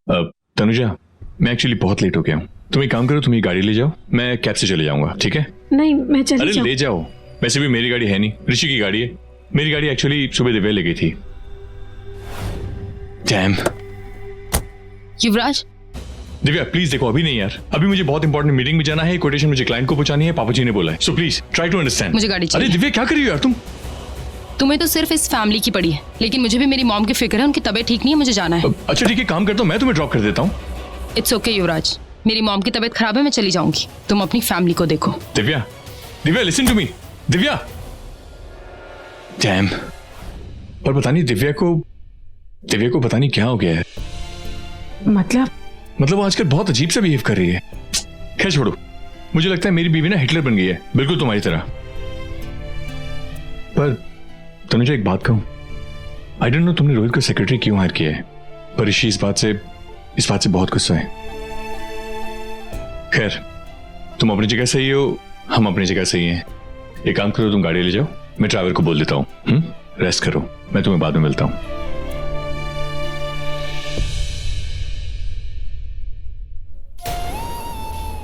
तनुजा, मैं एक्चुअली बहुत लेट हो गया हूँ। तुम एक काम करो, तुम ये गाड़ी ले जाओ, मैं कैब से चले जाऊंगा, ठीक है? नहीं, मैं चली अरे जाऊँ। ले जाओ, वैसे भी मेरी गाड़ी है नहीं, ऋषि की गाड़ी है। मेरी गाड़ी एक्चुअली सुबह दिव्या ले गई थी। डैम। युवराज, दिव्या प्लीज देखो, अभी नहीं यार, अभी मुझे बहुत इंपॉर्टेंट मीटिंग में जाना है, कोटेशन मुझे क्लाइंट को पहुंचानी है, पापा जी ने बोला है, so please try to understand. मुझे गाड़ी चाहिए। अरे दिव्या क्या कर रही हो यार तुम? तुम्हें तो सिर्फ इस फैमिली की पड़ी है, लेकिन मुझे भी मेरी मॉम की फिक्र है। उनकी तबीयत ठीक नहीं है, मुझे जाना है। अच्छा ठीक है, काम करता हूँ, मैं तुम्हें ड्रॉप कर देता हूँ। इट्स ओके युवराज, मेरी मॉम की तबीयत खराब है, मैं चली जाऊंगी। तुम अपनी फैमिली को देखो। Divya, Divya listen to me, Divya. Damn. और पता नहीं दिव्या को पता नहीं क्या हो गया है। मतलब वो आजकल बहुत अजीब सा बिहेव कर रही है। खैर छोड़ो, मुझे लगता है मेरी बीवी ना हिटलर बन गई है, बिल्कुल तुम्हारी तरह। पर तनुजा एक बात कहूं, आई डोंट नो तुमने रोहित को सेक्रेटरी क्यों हायर किया है, पर ऋषि इस बात से बहुत गुस्सा है। खैर तुम अपनी जगह सही हो, हम अपनी जगह सही हैं। एक काम करो, तुम गाड़ी ले जाओ, मैं ड्राइवर को बोल देता हूँ। रेस्ट करो, मैं तुम्हें बाद में मिलता हूँ।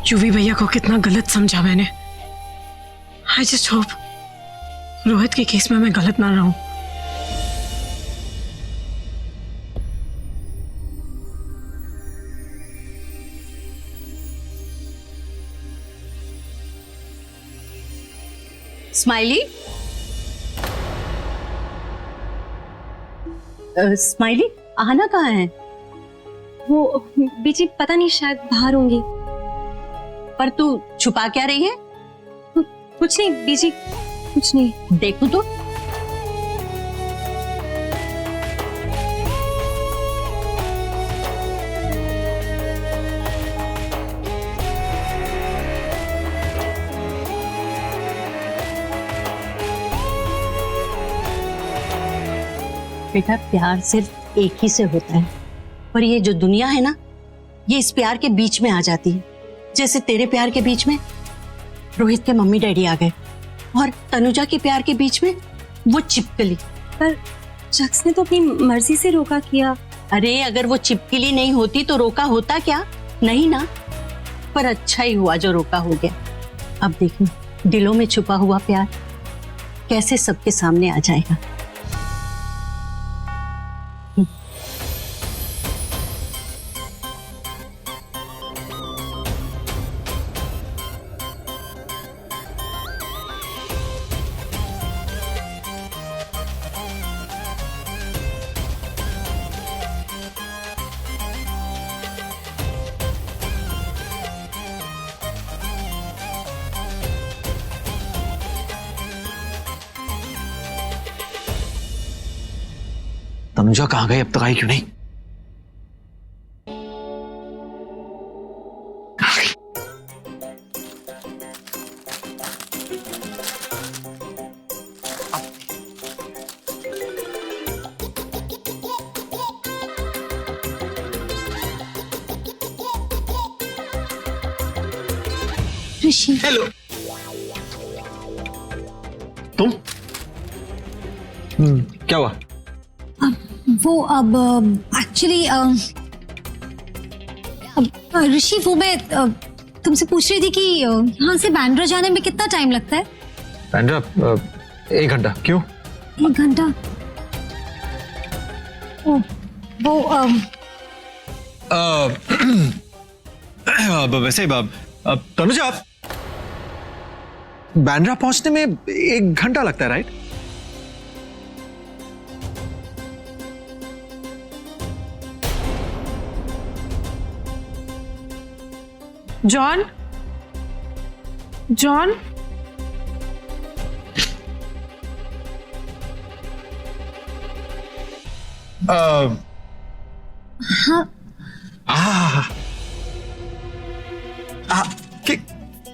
युवी भैया को कितना गलत समझा मैंने। आई जस्ट होप रोहित के केस में मैं गलत ना रहूं। स्माइली, स्माइली आना कहाँ है? वो बीजी पता नहीं, शायद बाहर होंगी। पर तू छुपा क्या रही है? कुछ नहीं बीजी, कुछ नहीं। देखूं तो। बेटा प्यार सिर्फ एक ही से होता है, पर ये जो दुनिया है ना, ये इस प्यार के बीच में आ जाती है। जैसे तेरे प्यार के बीच में रोहित के मम्मी डैडी आ गए, और तनुजा के प्यार के बीच में वो चिपकली। पर शख्स ने तो अपनी मर्जी से रोका किया। अरे अगर वो चिपकली नहीं होती तो रोका होता क्या? नहीं ना। पर अच्छा ही हुआ जो रोका हो गया। अब देखना दिलों में छुपा हुआ प्यार कैसे सबके सामने आ जाएगा। तनुजा कहाँ गई? अब तक आई क्यों नहीं? ऋषि, हेलो, तुम? क्या हुआ? वो अब एक्चुअली ऋषि, वो मैं तुमसे पूछ रही थी कि यहाँ से बैंड्रा जाने में कितना टाइम लगता है? बैंड्रा 1 घंटा। क्यों? 1 घंटा? वो वैसे तनुजा, बैंड्रा पहुंचने में 1 घंटा लगता है, राइट? जॉन, जॉन,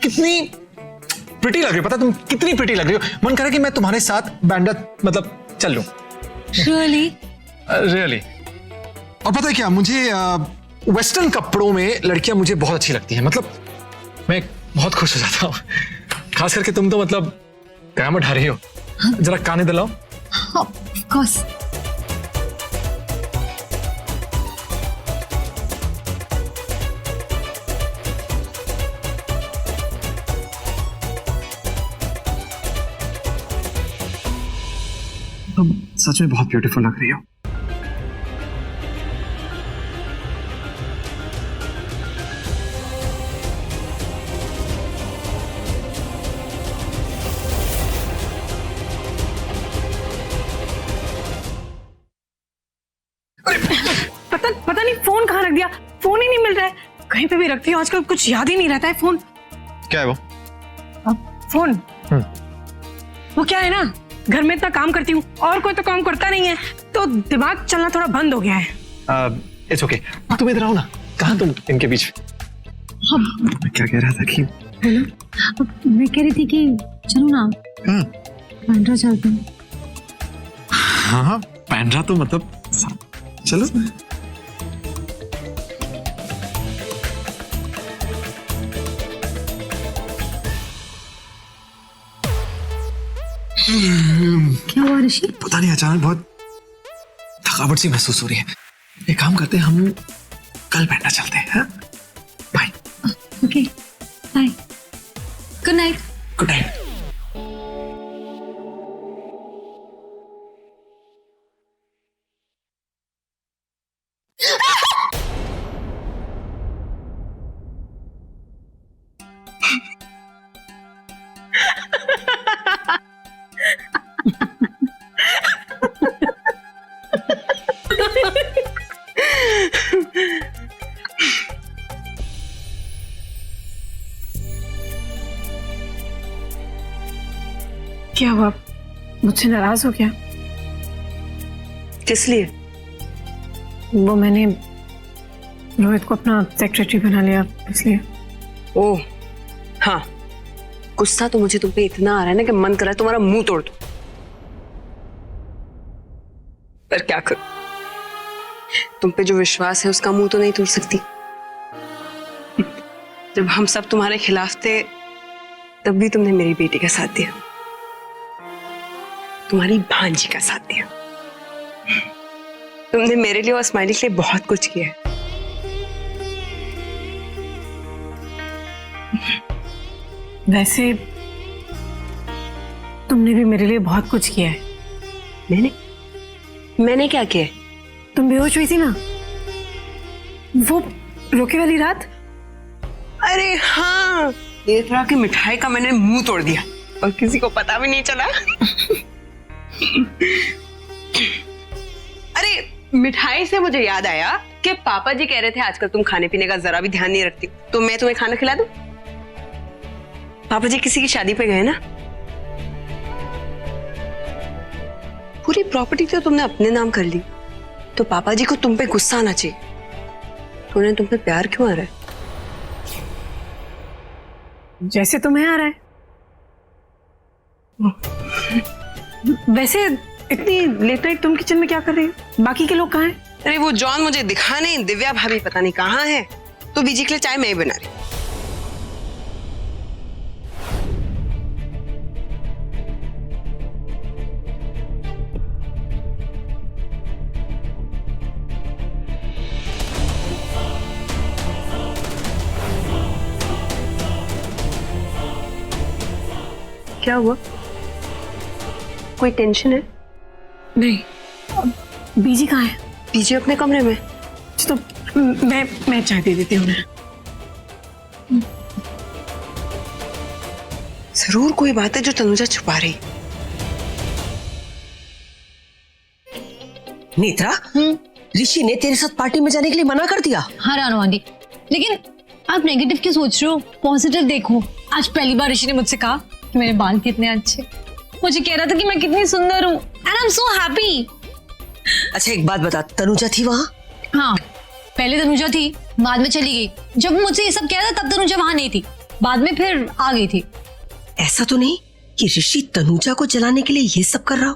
कितनी प्रिटी लग रही हो, पता तुम कितनी प्रिटी लग रही हो। मन करे कि मैं तुम्हारे साथ बैंड्रा मतलब चल लूं। रियली? रियली। और पता है क्या, मुझे वेस्टर्न कपड़ों में लड़कियां मुझे बहुत अच्छी लगती हैं। मतलब मैं बहुत खुश हो जाता हूँ, खास करके तुम तो मतलब कयामत ढा रही हो। जरा काने दिलाओ। Of course. तुम सच में बहुत ब्यूटीफुल लग रही हो। पता नहीं फोन कहाँ रख दिया, फोन ही नहीं मिल रहा है। कहीं पे भी रखती हूँ आजकल, कुछ याद ही नहीं रहता है। फोन क्या है वो? फोन वो क्या है ना, घर में इतना काम करती हूँ और कोई तो काम करता नहीं है, तो दिमाग चलना थोड़ा बंद हो गया है। इट्स ओके, तुम इधर आओ ना। कहाँ तुम इनके बीच? मैं क्या कह रहा था कि मैं कह रही थी कि चलो ना बांद्रा चलते हैं। हाँ, बांद्रा तो मतलब चलो। क्या हुआ ऋषि? पता नहीं, अचानक बहुत थकावट सी महसूस हो रही है। एक काम करते हैं, हम कल बांद्रा चलते हैं। Bye. Okay bye, good night. Good night. क्या हुआ, मुझसे नाराज हो क्या? किस लिए? वो मैंने रोहित को अपना सेक्रेटरी बना लिया इसलिए। ओह हाँ, गुस्सा तो मुझे तुम पे इतना आ रहा है ना कि मन कर रहा है तुम्हारा मुंह तोड़ दूं। पर क्या करूं, तुम पे जो विश्वास है उसका मुंह तो नहीं तोड़ सकती। जब हम सब तुम्हारे खिलाफ थे तब भी तुमने मेरी बेटी का साथ दिया, तुम्हारी भांजी का साथ दिया। तुमने मेरे लिए और स्माइली के लिए बहुत कुछ किया है। वैसे तुमने भी मेरे लिए बहुत कुछ किया है। मैंने क्या किया? तुम बेहोश हुई थी ना वो रोके वाली रात। अरे हाँ, एक तरह की मिठाई का मैंने मुंह तोड़ दिया और किसी को पता भी नहीं चला। अरे मिठाई से मुझे याद आया कि पापा जी कह रहे थे आजकल तुम खाने पीने का जरा भी ध्यान नहीं रखती, तो मैं तुम्हें खाना खिला दूं? पापा जी किसी की शादी पे गए ना, पूरी प्रॉपर्टी तो तुमने अपने नाम कर ली, तो पापा जी को तुम पे गुस्सा आना चाहिए। तो उन्हें तुम पे प्यार क्यों आ रहा है? जैसे तुम्हें आ रहा है। वैसे इतनी लेट नाइट तुम किचन में क्या कर रही हो? बाकी के लोग कहाँ हैं? अरे वो जॉन मुझे दिखा नहीं, दिव्या भाभी पता नहीं कहाँ है, तो बीजी के लिए चाय मैं ही बना रही। क्या हुआ, कोई टेंशन है? नहीं, बीजी कहाँ है? बीजी अपने कमरे में। तो मैं चाय दे देती हूँ उन्हें। जरूर कोई बात है जो तनुजा छुपा रही। नेत्रा, ऋषि ने तेरे साथ पार्टी में जाने के लिए मना कर दिया। हाँ रानू आंटी, लेकिन आप नेगेटिव क्यों सोच रहे हो? पॉजिटिव देखो। आज पहली बार ऋषि ने मुझसे कहा कि मेरे बाल कितने अच्छे, मुझे कह रहा था कि मैं कितनी सुंदर हूँ, and I am so happy. अच्छा एक बात बता, तनुजा थी वहाँ? हाँ, पहले तनुजा थी, बाद में चली गई। जब मुझसे ये सब कह रहा था तब तनुजा वहां नहीं थी, बाद में फिर आ गई थी। ऐसा तो नहीं कि ऋषि तनुजा को जलाने के लिए ये सब कर रहा हो?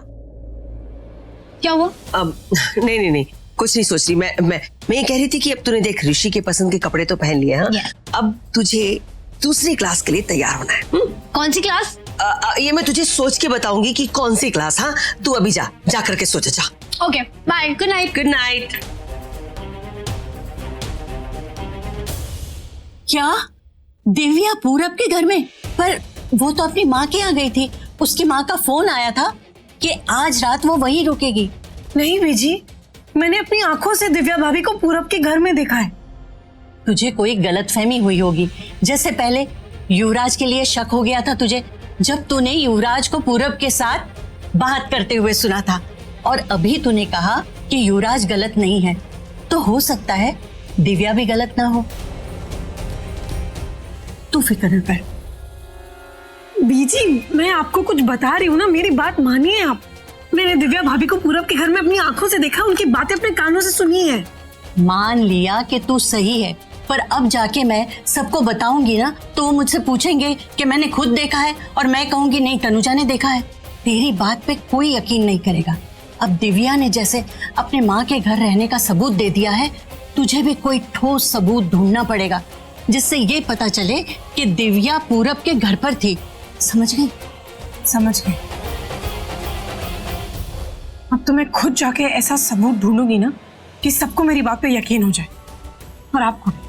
क्या हुआ? नहीं, कुछ नहीं सोच रही। मैं ये कह रही थी कि अब तूने देख ऋषि के पसंद के कपड़े तो पहन लिए हैं। Yeah. अब तुझे दूसरी क्लास के लिए तैयार होना है। कौन सी क्लास? ये मैं तुझे सोच के बताऊंगी कि कौन सी क्लास। हाँ, तू अभी जा करके सोच। जा। Okay bye, good night. Good night. क्या दिव्या पूरब के घर में? पर वो तो अपनी माँ के यहाँ गई थी, उसकी माँ का फोन आया था कि आज रात वो वहीं रुकेगी। नहीं बीजी, मैंने अपनी आंखों से दिव्या भाभी को पूरब के घर में देखा है। तुझे कोई गलतफहमी हुई होगी, जैसे पहले युवराज के लिए शक हो गया था तुझे जब तूने युवराज को पूरब के साथ बात करते हुए सुना था, और अभी तूने कहा कि युवराज गलत नहीं है, तो हो सकता है दिव्या भी गलत ना हो। तू फिक्र न कर। बीजी, मैं आपको कुछ बता रही हूँ ना, मेरी बात मानिए आप। मैंने दिव्या भाभी को पूरब के घर में अपनी आंखों से देखा, उनकी बातें अपने कानों से सुनी है। मान लिया कि तू सही है, पर अब जाके मैं सबको बताऊंगी ना तो वो मुझसे पूछेंगे कि मैंने खुद देखा है, और मैं कहूंगी नहीं तनुजा ने देखा है। तेरी बात पे कोई यकीन नहीं करेगा। अब दिव्या ने जैसे अपने माँ के घर रहने का सबूत दे दिया है, तुझे भी कोई ठोस सबूत ढूंढना पड़ेगा जिससे ये पता चले कि दिव्या पूरब के घर पर थी। समझ गई? समझ गई। अब तो मैं खुद जाके ऐसा सबूत ढूंढूंगी ना कि सबको मेरी बात पे यकीन हो जाए, और आपको भी।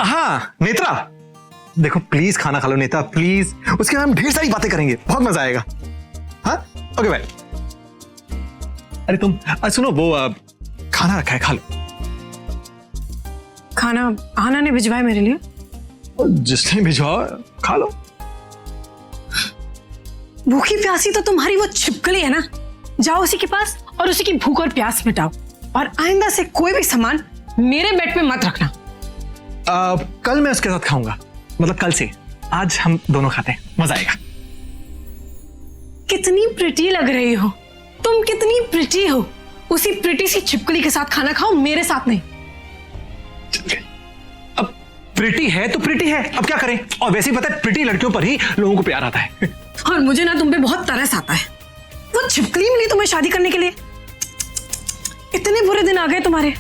हाँ नेत्रा, देखो प्लीज खाना खा लो नेत्रा, प्लीज। उसके बाद हम ढेर सारी बातें करेंगे, बहुत मजा आएगा। हाँ ओके बाय। अरे तुम सुनो, वो खाना रखा है, खा लो। खाना आना ने भिजवाया मेरे लिए। जिसने भिजवाओ खा लो। भूखी प्यासी तो तुम्हारी वो छिपकली है ना, जाओ उसी के पास और उसी की भूख और प्यास मिटाओ, और आइंदा से कोई भी सामान मेरे बेड पे मत रखना। कल मैं उसके साथ खाऊंगा, मतलब कल से। आज हम दोनों खाते हैं, मजा आएगा। कितनी प्रिटी लग रही हो तुम, कितनी प्रिटी हो। उसी प्रिटी सी छिपकली के साथ खाना खाओ, मेरे साथ नहीं। अब प्रिटी है तो प्रिटी है, अब क्या करें। और वैसे ही पता है प्रिटी लड़कियों पर ही लोगं को प्यार आता है। और मुझे ना तुम पे बहुत तरस आता है। वो छिपकली मिली तुम्हें शादी करने के लिए, इतने बुरे दिन आ गए तुम्हारे।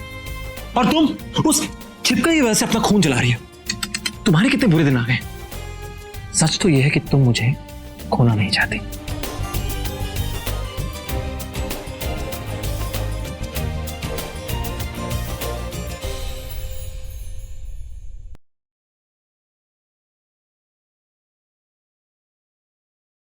और तुम उस छिपकली की वजह से अपना खून जला रही हो। तुम्हारे कितने बुरे दिन आ गए। सच तो यह है कि तुम मुझे खोना नहीं चाहती।